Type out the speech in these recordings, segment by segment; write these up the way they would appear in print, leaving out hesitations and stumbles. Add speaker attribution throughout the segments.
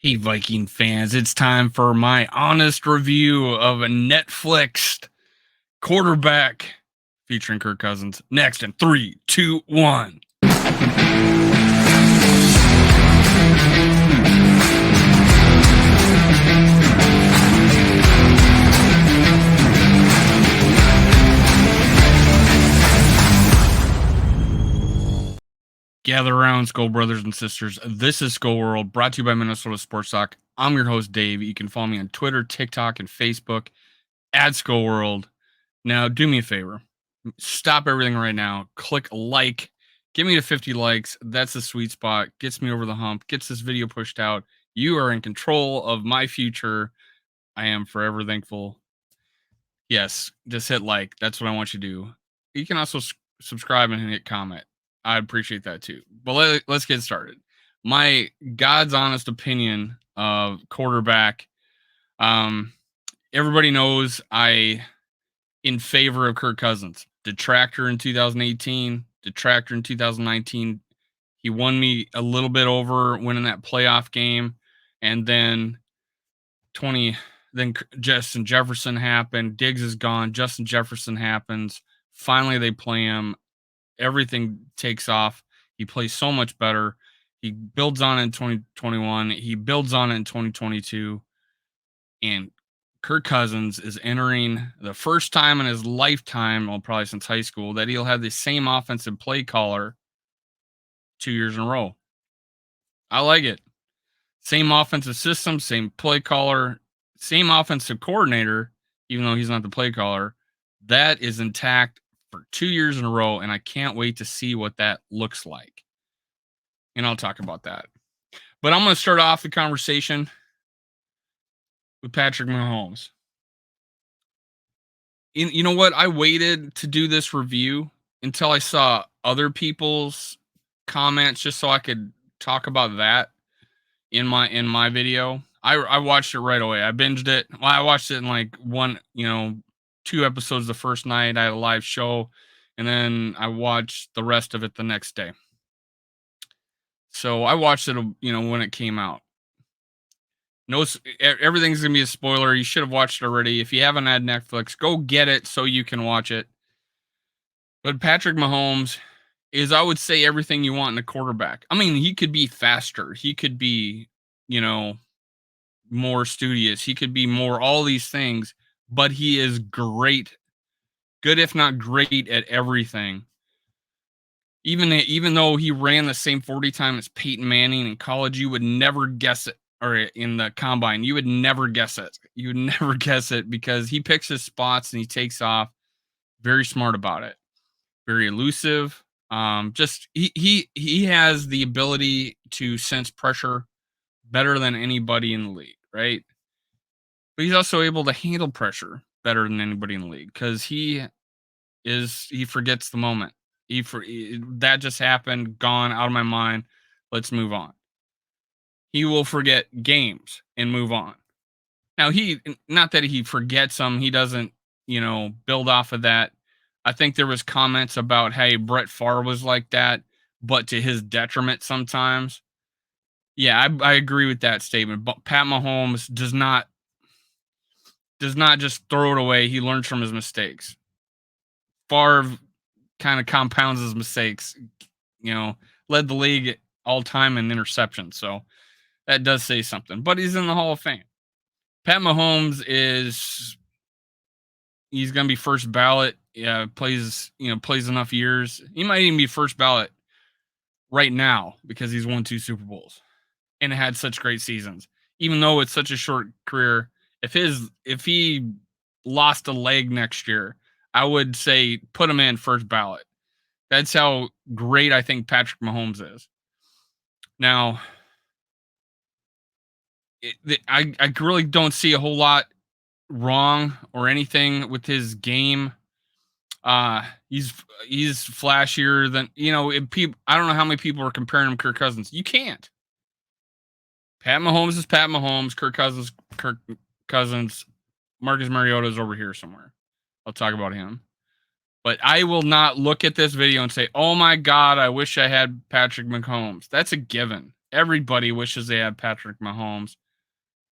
Speaker 1: Hey, Viking fans, it's time for my honest review of a Netflix quarterback featuring Kirk Cousins. Next in three, two, one. Gather around, Skull Brothers and Sisters. This is Skull World, brought to you by Minnesota Sports Talk. I'm your host, Dave. You can follow me on Twitter, TikTok, and Facebook at Skull World. Now, do me a favor. Stop everything right now. Click like. Get me to 50 likes. That's the sweet spot. Gets me over the hump. Gets this video pushed out. You are in control of my future. I am forever thankful. Yes, just hit like. That's what I want you to do. You can also subscribe and hit comment. I appreciate that too. But let's get started. My God's honest opinion of quarterback. Um, Everybody knows I in favor of Kirk Cousins. Detractor in 2018, detractor in 2019. He won me a little bit over winning that playoff game, and then 20. Then Justin Jefferson happened. Diggs is gone. Justin Jefferson happens. Finally, they play him. Everything takes off. He plays so much better. He builds on it in 2021. He builds on it in 2022, and Kirk Cousins is entering the first time in his lifetime, well, probably since high school, that he'll have the same offensive play caller 2 years in a row. I like it. Same offensive system, same play caller, same offensive coordinator, even though he's not the play caller. That is intact for 2 years in a row, and I can't wait to see what that looks like. And I'll talk about that. But I'm going to start off the conversation with Patrick Mahomes. You know what? I waited to do this review until I saw other people's comments just so I could talk about that in my video. I watched it right away. I binged it. Well, I watched it in like two episodes the first night. I had a live show, and then I watched the rest of it the next day. So I watched it, when it came out. No, everything's gonna be a spoiler. You should have watched it already. If you haven't had Netflix, go get it so you can watch it. But Patrick Mahomes is, I would say, everything you want in a quarterback. I mean, he could be faster. He could be, more studious. He could be more all these things, but he is great, good if not great at everything. Even though he ran the same 40 time as Peyton Manning in college, you would never guess it, or in the combine, you would never guess it. You would never guess it because he picks his spots and he takes off. Very smart about it. Very elusive. Just he has the ability to sense pressure better than anybody in the league, right? But he's also able to handle pressure better than anybody in the league because he forgets the moment. That just happened, gone out of my mind. Let's move on. He will forget games and move on. Now not that he forgets them, he doesn't, build off of that. I think there was comments about, hey, Brett Favre was like that, but to his detriment sometimes. Yeah, I agree with that statement. But Pat Mahomes does not just throw it away. He learns from his mistakes. Favre kind of compounds his mistakes. Led the league all time in interceptions. So that does say something. But he's in the Hall of Fame. Pat Mahomes he's going to be first ballot. Yeah, plays enough years. He might even be first ballot right now because he's won 2 Super Bowls and had such great seasons. Even though it's such a short career, if he lost a leg next year, I would say put him in first ballot. That's how great I think Patrick Mahomes is. Now, I really don't see a whole lot wrong or anything with his game. He's flashier than people. I don't know how many people are comparing him to Kirk Cousins. You can't. Pat Mahomes is Pat Mahomes. Kirk Cousins. Marcus Mariota is over here somewhere. I'll talk about him. But I will not look at this video and say, "Oh my God, I wish I had Patrick Mahomes." That's a given. Everybody wishes they had Patrick Mahomes.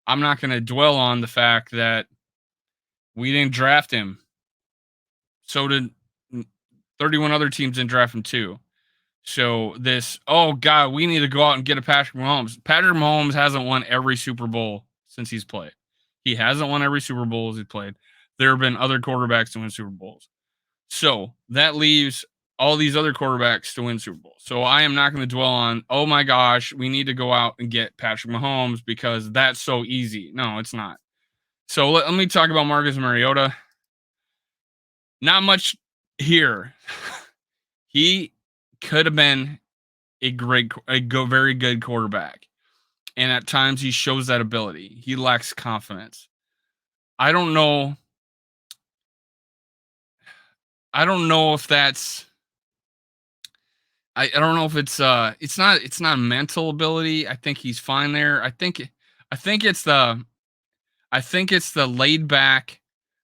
Speaker 1: I'm not going to dwell on the fact that we didn't draft him. So did 31 other teams didn't draft him too. So this, oh God, we need to go out and get a Patrick Mahomes. Patrick Mahomes hasn't won every Super Bowl since he's played. He hasn't won every Super Bowl as he played. There have been other quarterbacks to win Super Bowls. So that leaves all these other quarterbacks to win Super Bowls. So I am not going to dwell on, oh my gosh, we need to go out and get Patrick Mahomes because that's so easy. No, it's not. So let me talk about Marcus Mariota. Not much here. He could have been very good quarterback. And at times he shows that ability. He lacks confidence. I don't know. I don't know if that's I don't know if it's not mental ability. I think he's fine there. I think it's the I think it's the laid back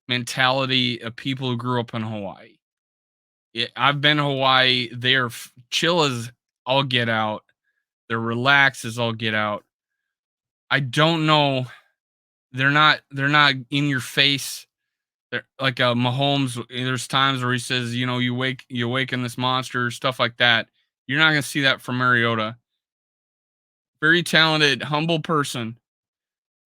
Speaker 1: mentality of people who grew up in Hawaii. I've been to Hawaii. They're chill as all get out. They're relaxed as all get out. I don't know. They're not in your face. They're like Mahomes. There's times where he says, you awaken this monster, stuff like that. You're not gonna see that from Mariota. Very talented, humble person,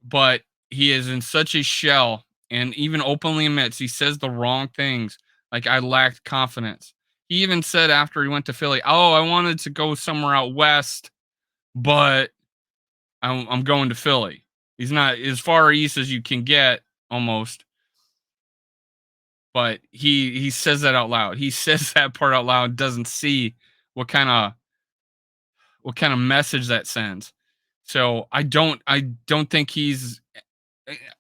Speaker 1: but he is in such a shell and even openly admits he says the wrong things. Like, I lacked confidence. He even said after he went to Philly, "Oh, I wanted to go somewhere out west, but I'm going to Philly." He's not as far east as you can get almost, but he says that out loud. He says that part out loud, doesn't see what kind of message that sends. So I don't think he's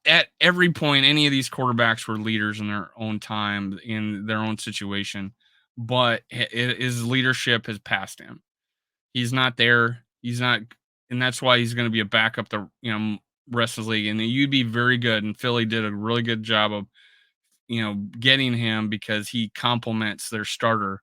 Speaker 1: at every point. Any of these quarterbacks were leaders in their own time in their own situation, but his leadership has passed him. He's not there. He's not, and that's why he's going to be a backup the rest of the league. And you'd be very good. And Philly did a really good job of getting him because he complements their starter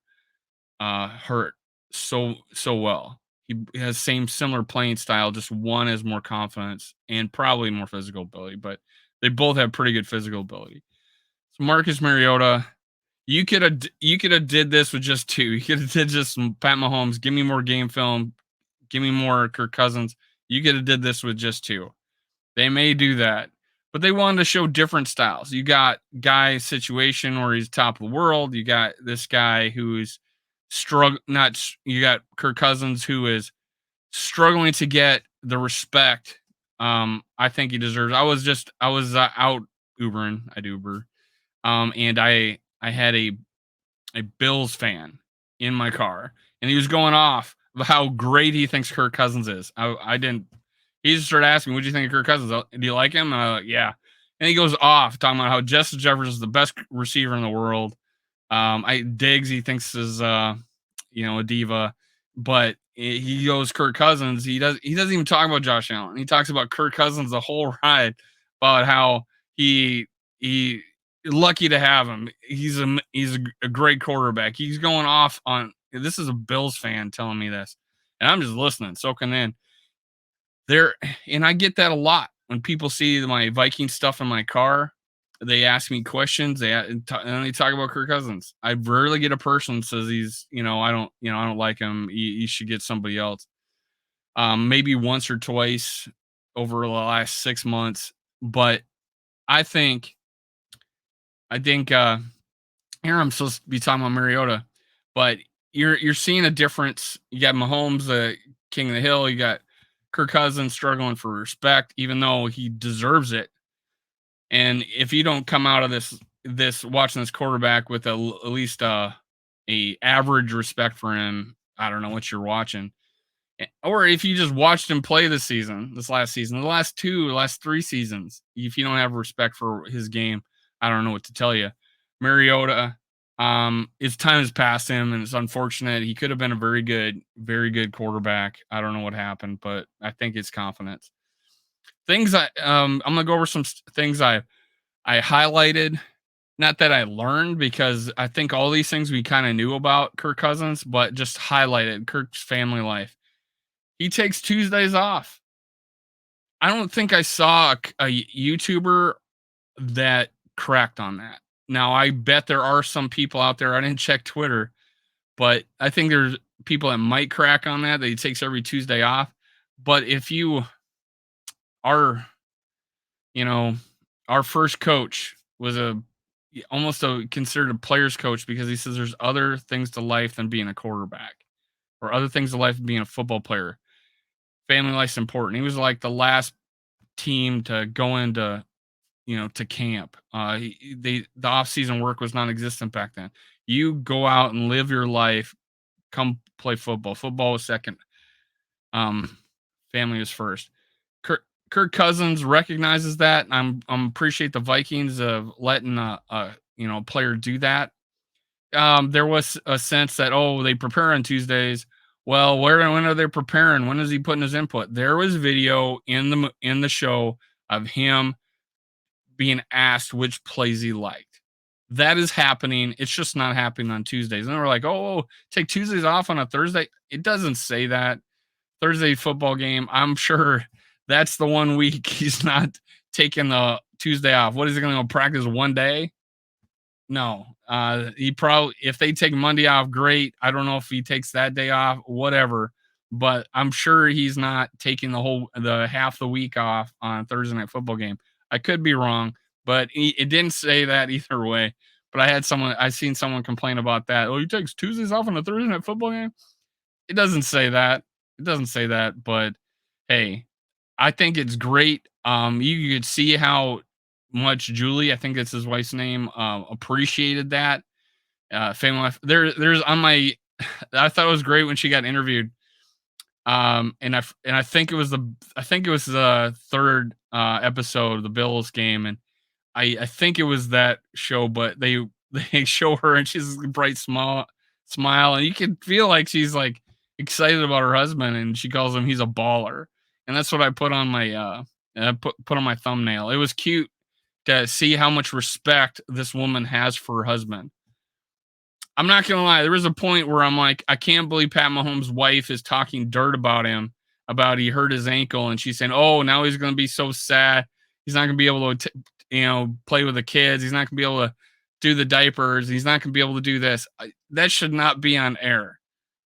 Speaker 1: hurt so well. He has similar playing style, just one has more confidence and probably more physical ability, but they both have pretty good physical ability. So Marcus Mariota, you could have did this with just two. You could have did just Pat Mahomes, give me more game film, give me more Kirk Cousins. You could have did this with just two. They may do that, but they wanted to show different styles. You got Guy's situation where he's top of the world. You got this guy who's you got Kirk Cousins who is struggling to get the respect I think he deserves. I was out Ubering. I'd Uber. And I had a Bills fan in my car, and he was going off of how great he thinks Kirk Cousins is. I didn't. He just started asking, "What do you think of Kirk Cousins? Do you like him?" Yeah. And he goes off talking about how Justin Jefferson is the best receiver in the world. I Diggs he thinks is a diva, but he goes Kirk Cousins. He doesn't even talk about Josh Allen. He talks about Kirk Cousins the whole ride about how he lucky to have him. He's a great quarterback. He's going off on this is a Bills fan telling me this, and I'm just listening, soaking in. There, and I get that a lot when people see my Viking stuff in my car. They ask me questions. And they talk about Kirk Cousins. I rarely get a person that says I don't like him. You should get somebody else. Maybe once or twice over the last 6 months, but I think here I'm supposed to be talking about Mariota, but you're seeing a difference. You got Mahomes, the king of the hill. You got Kirk Cousins struggling for respect, even though he deserves it. And if you don't come out of this watching this quarterback with at least a average respect for him, I don't know what you're watching. Or if you just watched him play this last season, the last three seasons, if you don't have respect for his game, I don't know what to tell you. Mariota, his time has passed him, and it's unfortunate. He could have been a very good quarterback. I don't know what happened, but I think it's confidence. I'm gonna go over some things I highlighted. Not that I learned, because I think all these things we kind of knew about Kirk Cousins, but just highlighted Kirk's family life. He takes Tuesdays off. I don't think I saw a YouTuber that cracked on that. Now, I bet there are some people out there. I didn't check Twitter, but I think there's people that might crack on that he takes every Tuesday off. But if you are, you know, our first coach was almost considered a player's coach because he says there's other things to life than being a quarterback or other things to life than being a football player. Family life's important. He was like the last team to go into, to camp. The off-season work was non-existent back then. You go out and live your life, come play football. Football was second. Um, Family was first. Kirk Cousins recognizes that. I'm appreciate the Vikings of letting player do that. There was a sense that they prepare on Tuesdays. Well, when are they preparing? When is he putting his input? There was video in the show of him being asked which plays he liked. That is happening. It's just not happening on Tuesdays. And we're like, take Tuesdays off on a Thursday. It doesn't say that. Thursday football game. I'm sure that's the one week he's not taking the Tuesday off. What is he going to go practice one day? No. He probably, if they take Monday off, great. I don't know if he takes that day off, whatever. But I'm sure he's not taking the half the week off on Thursday night football game. I could be wrong, but it didn't say that either way. But I seen someone complain about that. Oh, he takes Tuesdays off on a Thursday night football game. It doesn't say that. It doesn't say that. But hey, I think it's great. You could see how much Julie, I think that's his wife's name, appreciated that. Family life. There's on my. I thought it was great when she got interviewed. And I think it was the third episode of the Bills game, and I think it was that show, but they show her and she's a bright smile, and you can feel like she's like excited about her husband, and she calls him he's a baller, and that's what I put on my put on my thumbnail. It was cute to see how much respect this woman has for her husband. I'm not gonna lie. There was a point where I'm like, I can't believe Pat Mahomes' wife is talking dirt about him, about he hurt his ankle, and she's saying, "Oh, now he's gonna be so sad. He's not gonna be able to, play with the kids. He's not gonna be able to do the diapers. He's not gonna be able to do this." That should not be on air.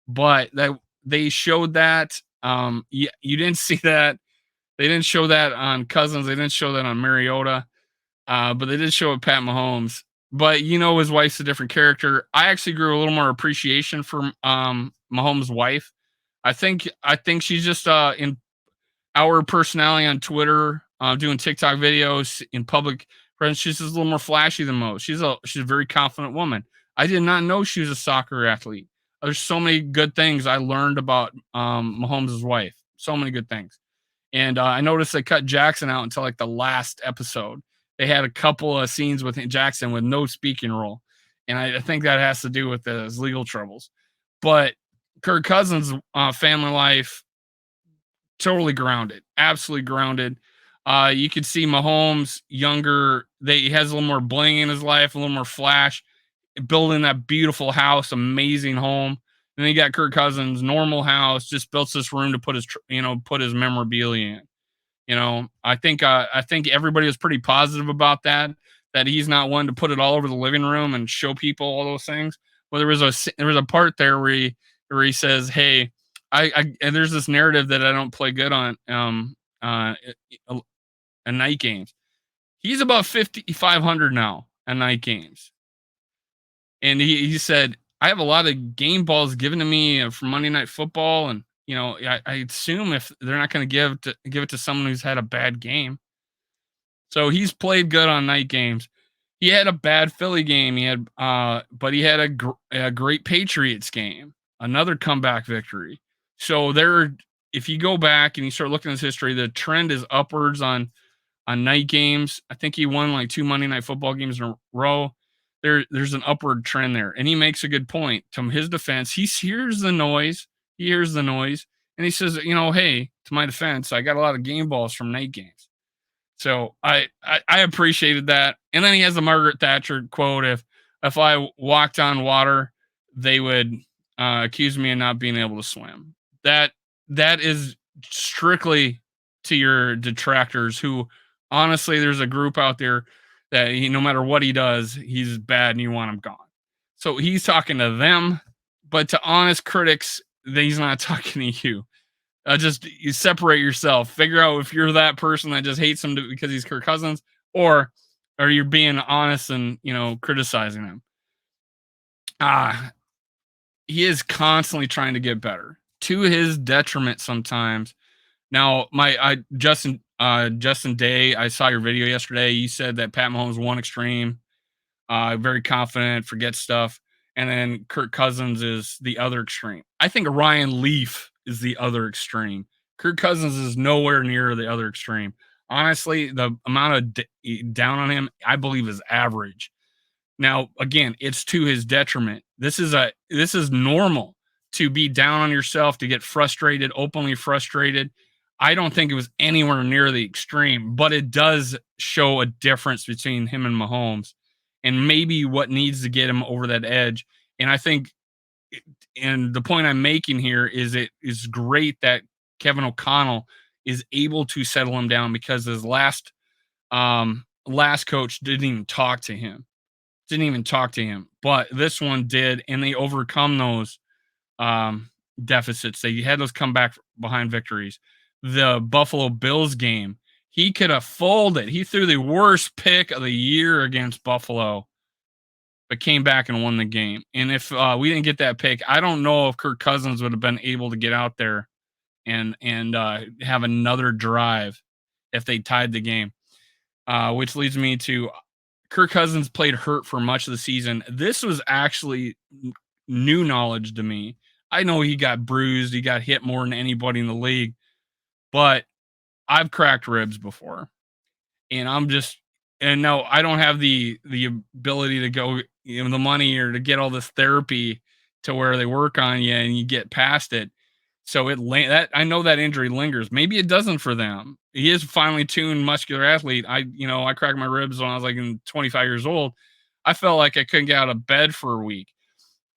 Speaker 1: But that they showed that. You didn't see that. They didn't show that on Cousins. They didn't show that on Mariota. But they did show it Pat Mahomes. But his wife's a different character. I actually grew a little more appreciation for Mahomes' wife. I think she's just in our personality on Twitter, doing TikTok videos in public presence. She's just a little more flashy than most. She's a very confident woman. I did not know she was a soccer athlete. There's so many good things I learned about Mahomes' wife. So many good things. And I noticed they cut Jackson out until like the last episode. They had a couple of scenes with Jackson with no speaking role. And I think that has to do with his legal troubles. But Kirk Cousins' family life, totally grounded, absolutely grounded. You could see Mahomes younger. He has a little more bling in his life, a little more flash, building that beautiful house, amazing home. And then you got Kirk Cousins, normal house, just built this room to put his memorabilia in. I think everybody was pretty positive about that he's not one to put it all over the living room and show people all those things. Well, there was a part there where he says, "Hey, and there's this narrative that I don't play good on night games." He's about 5,500 now at night games, and he said, "I have a lot of game balls given to me from Monday Night Football, and I assume if they're not going to give it to someone who's had a bad game." So he's played good on night games. He had a bad Philly game. But he had a great Patriots game, another comeback victory. So if you go back and you start looking at his history, the trend is upwards on night games. I think he won like 2 Monday Night Football games in a row. There's an upward trend there, and he makes a good point. To his defense, he hears the noise. And he says, "Hey, to my defense, I got a lot of game balls from night games." So I appreciated that. And then he has the Margaret Thatcher quote: "If I walked on water, they would accuse me of not being able to swim." That that is strictly to your detractors who honestly there's a group out there that no matter what he does, he's bad and you want him gone. So he's talking to them, but to honest critics, he's not talking to you. Just you separate yourself. Figure out if you're that person that just hates him because he's Kirk Cousins, or are you being honest and criticizing him? He is constantly trying to get better to his detriment sometimes. Now, Justin Day, I saw your video yesterday. You said that Pat Mahomes one extreme, very confident, forgets stuff, and then Kirk Cousins is the other extreme. I think Ryan Leaf is the other extreme. Kirk Cousins is nowhere near the other extreme. Honestly, the amount of down on him, I believe, is average. Now, again, it's to his detriment. This is normal to be down on yourself, to get frustrated, openly frustrated. I don't think it was anywhere near the extreme, but it does show a difference between him and Mahomes and maybe what needs to get him over that edge. And I think, and the point I'm making here is it is great that Kevin O'Connell is able to settle him down because his last coach didn't even talk to him. But this one did, and they overcome those deficits. They had those comeback behind victories. The Buffalo Bills game, he could have folded. He threw the worst pick of the year against Buffalo, but came back and won the game. And if we didn't get that pick, I don't know if Kirk Cousins would have been able to get out there and have another drive if they tied the game. Which leads me to Kirk Cousins played hurt for much of the season. This was actually new knowledge to me. I know he got bruised, he got hit more than anybody in the league, but I've cracked ribs before. And no, I don't have the ability to go, the money or to get all this therapy to where they work on you and you get past it. So I know that injury lingers. Maybe it doesn't for them. He is a finely tuned muscular athlete. I cracked my ribs when I was like 25 years old. I felt like I couldn't get out of bed for a week.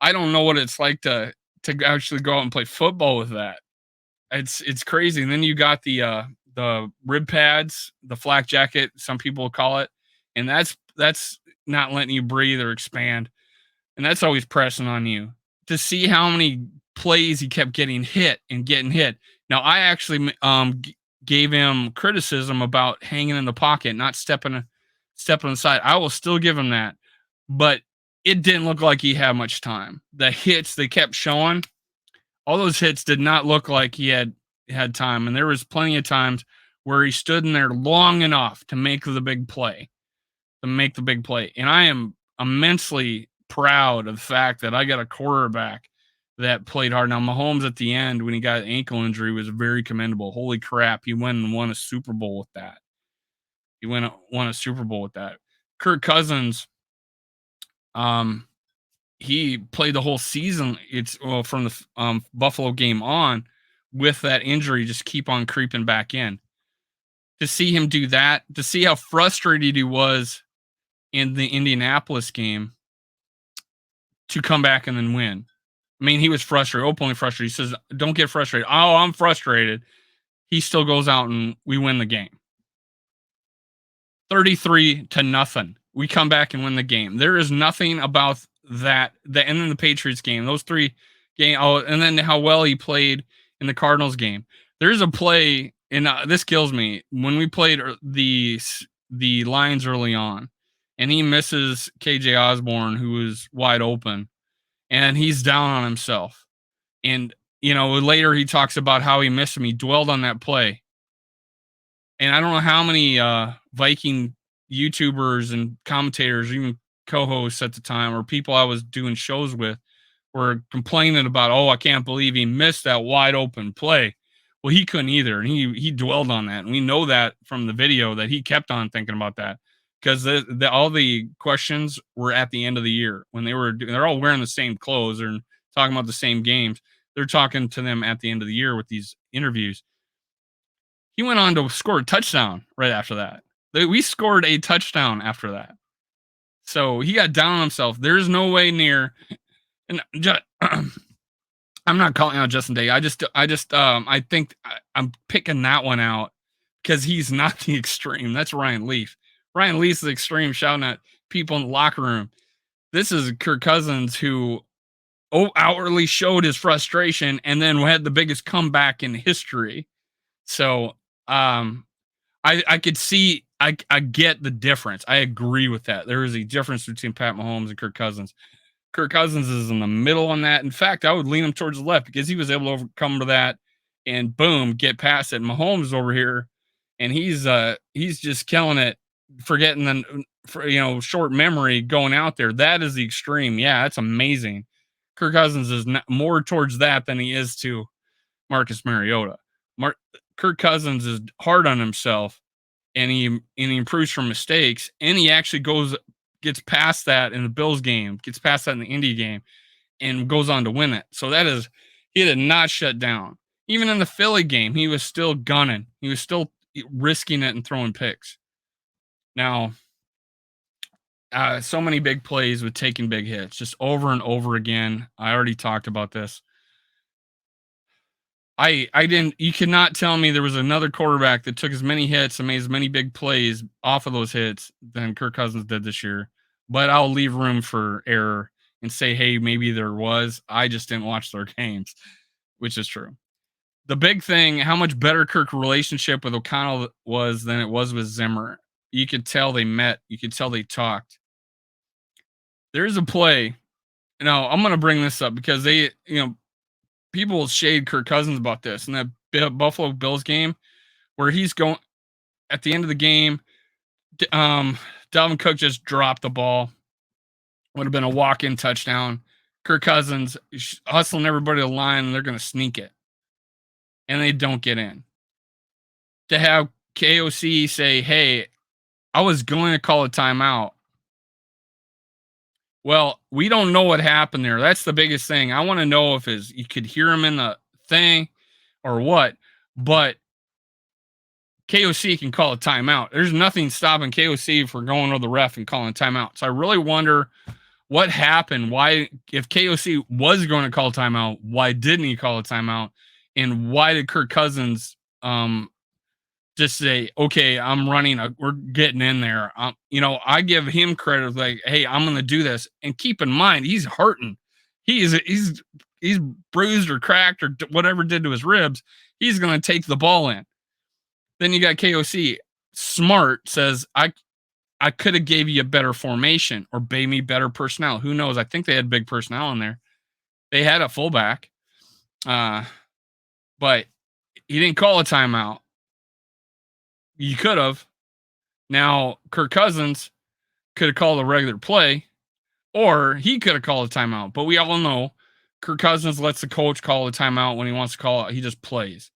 Speaker 1: I don't know what it's like to actually go out and play football with that. It's crazy. And then you got the rib pads, the flak jacket, some people call it, and that's not letting you breathe or expand, and that's always pressing on you. To see how many plays he kept getting hit. Now, I actually gave him criticism about hanging in the pocket, not stepping aside. I will still give him that, but it didn't look like he had much time. The hits they kept showing, all those hits did not look like he had time, and there was plenty of times where he stood in there long enough to make the big play. And I am immensely proud of the fact that I got a quarterback that played hard. Now, Mahomes at the end, when he got an ankle injury, was very commendable. Holy crap, he went and won a Super Bowl with that. Kirk Cousins, he played the whole season. From the Buffalo game on, with that injury, just keep on creeping back in. To see him do that, to see how frustrated he was in the Indianapolis game, to come back and then win. I mean, he was frustrated, openly frustrated. He says, "Don't get frustrated." Oh, I'm frustrated. He still goes out and we win the game. 33-0. We come back and win the game. There is nothing about that. And then the Patriots game, those three games. Oh, and then how well he played in the Cardinals game. There's a play, and this kills me, when we played the Lions early on, and he misses KJ Osborne, who was wide open, and he's down on himself. And later he talks about how he missed him. He dwelled on that play. And I don't know how many Viking YouTubers and commentators, even co-hosts at the time, or people I was doing shows with, were complaining about, "Oh, I can't believe he missed that wide open play." Well, he couldn't either, and he dwelled on that, and we know that from the video that he kept on thinking about that, because all the questions were at the end of the year when they're all wearing the same clothes and talking about the same games. They're talking to them at the end of the year with these interviews. He went on to score a touchdown right after that. We scored a touchdown after that. So he got down on himself. There's no way near. And I'm not calling out Justin Day. I think I'm picking that one out because he's not the extreme. That's Ryan Leaf. Ryan Leaf's the extreme, shouting at people in the locker room. This is Kirk Cousins who outwardly showed his frustration and then had the biggest comeback in history. So um, I could see I get the difference. I agree with that. There is a difference between Pat Mahomes and Kirk Cousins. Kirk Cousins is in the middle on that. In fact, I would lean him towards the left because he was able to overcome to that and boom, get past it. Mahomes over here, and he's just killing it, forgetting the short memory going out there. That is the extreme. Yeah, that's amazing. Kirk Cousins is more towards that than he is to Marcus Mariota. Kirk Cousins is hard on himself, and he improves from mistakes, and he actually gets past that in the Bills game, gets past that in the Indy game, and goes on to win it. So he did not shut down. Even in the Philly game, he was still gunning. He was still risking it and throwing picks. Now, so many big plays with taking big hits, just over and over again. I already talked about this. I didn't. You cannot tell me there was another quarterback that took as many hits and made as many big plays off of those hits than Kirk Cousins did this year. But I'll leave room for error and say, hey, maybe there was. I just didn't watch their games, which is true. The big thing, how much better Kirk's relationship with O'Connell was than it was with Zimmer. You could tell they met. You could tell they talked. There's a play. Now I'm going to bring this up because people shade Kirk Cousins about this in that Buffalo Bills game where he's going at the end of the game. Dalvin Cook just dropped the ball. Would have been a walk-in touchdown. Kirk Cousins hustling everybody to the line, and they're going to sneak it, and they don't get in. To have KOC say, "Hey, I was going to call a timeout." Well, we don't know what happened there. That's the biggest thing. I want to know if you could hear him in the thing or what. But KOC can call a timeout. There's nothing stopping KOC from going to the ref and calling a timeout. So I really wonder what happened. Why, if KOC was going to call a timeout, why didn't he call a timeout? And why did Kirk Cousins just say, okay, I'm running, we're getting in there. I give him credit, like, hey, I'm going to do this. And keep in mind, he's hurting. He's bruised or cracked or whatever did to his ribs. He's going to take the ball in. Then you got KOC. Smart says, I could have gave you a better formation or gave me better personnel. Who knows? I think they had big personnel in there. They had a fullback, but he didn't call a timeout. You could have. Now, Kirk Cousins could have called a regular play, or he could have called a timeout. But we all know Kirk Cousins lets the coach call a timeout when he wants to call it. He just plays.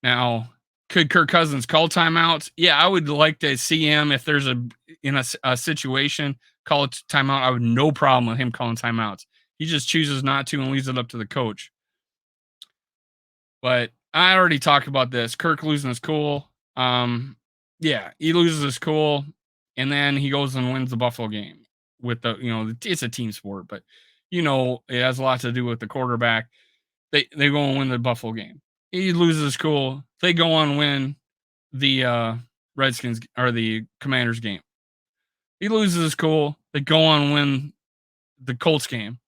Speaker 1: Now, could Kirk Cousins call timeouts? Yeah, I would like to see him if there's a situation, call a timeout. I would no problem with him calling timeouts. He just chooses not to and leaves it up to the coach. But I already talked about this. Kirk losing his cool. Yeah, he loses his cool, and then he goes and wins the Buffalo game with it's a team sport, but it has a lot to do with the quarterback. They go and win the Buffalo game. He loses his cool. They go on and win the Redskins or the Commanders game. He loses his cool. They go on and win the Colts game.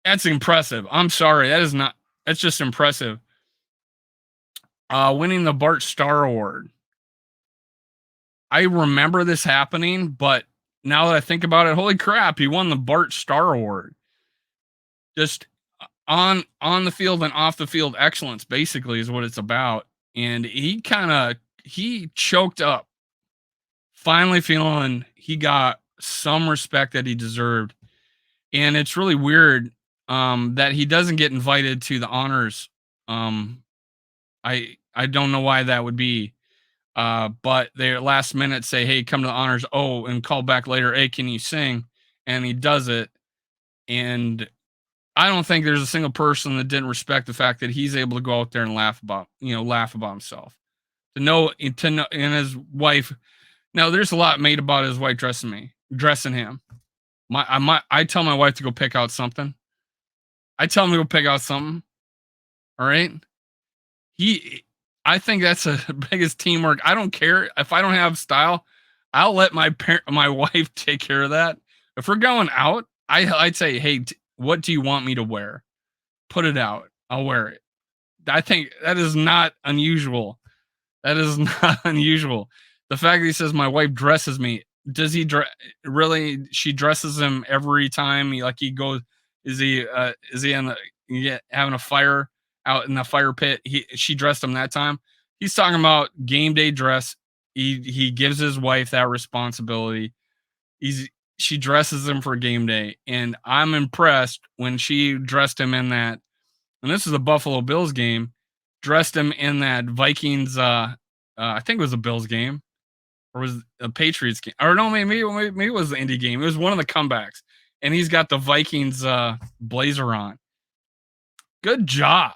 Speaker 1: That's impressive. I'm sorry. That's just impressive. Winning the Bart Starr Award. I remember this happening, but now that I think about it, holy crap, he won the Bart Starr Award. Just on the field and off the field excellence, basically, is what it's about. And he choked up, finally feeling he got some respect that he deserved. And it's really weird that he doesn't get invited to the honors. I don't know why that would be. But they last minute say, hey, come to the honors. Oh, and call back later. Hey, can you sing? And he does it. And I don't think there's a single person that didn't respect the fact that he's able to go out there and laugh about himself. And his wife. Now, there's a lot made about his wife dressing him. I tell my wife to go pick out something. I tell him to go pick out something. All right. I think that's the biggest teamwork. I don't care if I don't have style. I'll let my wife take care of that. If we're going out, I'd say, hey, what do you want me to wear? Put it out. I'll wear it. I think that is not unusual. That is not unusual. The fact that he says my wife dresses me. Does he really? She dresses him every time. He goes. Is he in the having a fire out in the fire pit? She dressed him that time. He's talking about game day dress. He gives his wife that responsibility. She dresses him for game day, and I'm impressed when she dressed him in that. And this is a Buffalo Bills game. Dressed him in that Vikings. I think it was a Bills game, or was it a Patriots game, or no, maybe it was the Indy game. It was one of the comebacks, and he's got the Vikings blazer on. Good job.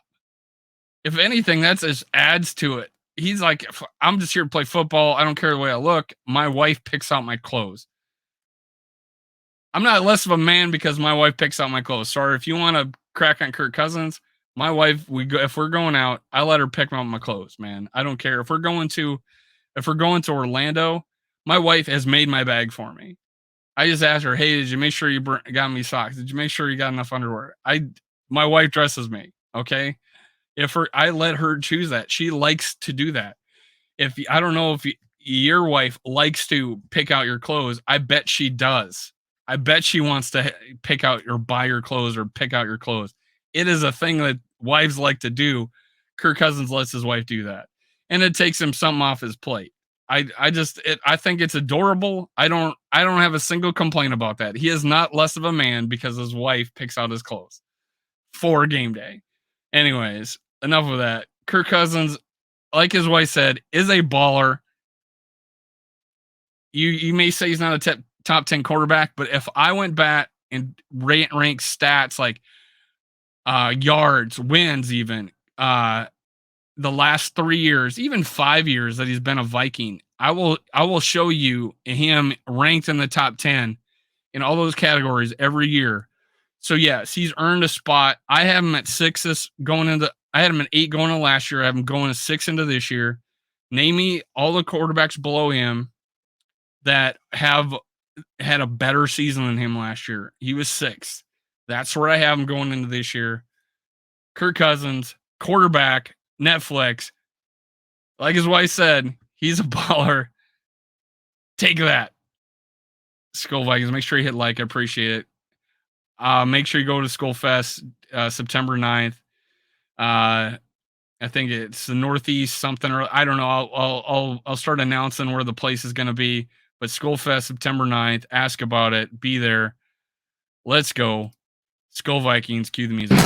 Speaker 1: If anything, that just adds to it. He's like, I'm just here to play football. I don't care the way I look. My wife picks out my clothes. I'm not less of a man because my wife picks out my clothes. Sorry, if you want to crack on Kirk Cousins, my wife, if we're going out, I let her pick out my clothes, man. I don't care. If we're going to Orlando, my wife has made my bag for me. I just asked her, hey, did you make sure you got me socks? Did you make sure you got enough underwear? My wife dresses me. Okay. I let her choose that. She likes to do that. I don't know if your wife likes to pick out your clothes. I bet she does. I bet she wants to pick out or buy your clothes or pick out your clothes. It is a thing that wives like to do. Kirk Cousins lets his wife do that, and it takes him something off his plate. I think it's adorable. I don't have a single complaint about that. He is not less of a man because his wife picks out his clothes for game day. Anyways, enough of that. Kirk Cousins, like his wife said, is a baller. You may say he's not a top 10 quarterback, but if I went back and rank stats like yards, wins, even the last 3 years, even 5 years that he's been a Viking, I will show you him ranked in the top 10 in all those categories every year. So yes, he's earned a spot. I have him at 6 I had him at 8 going into last year. I have him going to 6 into this year. Name me all the quarterbacks below him that have had a better season than him last year. He was 6th. That's where I have him going into this year. Kirk Cousins, quarterback, Netflix. Like his wife said, he's a baller. Take that. Skull Vikings. Make sure you hit like. I appreciate it. Make sure you go to Skull Fest September 9th. I think it's the Northeast something, or I don't know. I'll start announcing where the place is going to be. But Skull Fest September 9th. Ask about it. Be there. Let's go. Skull Vikings. Cue the music.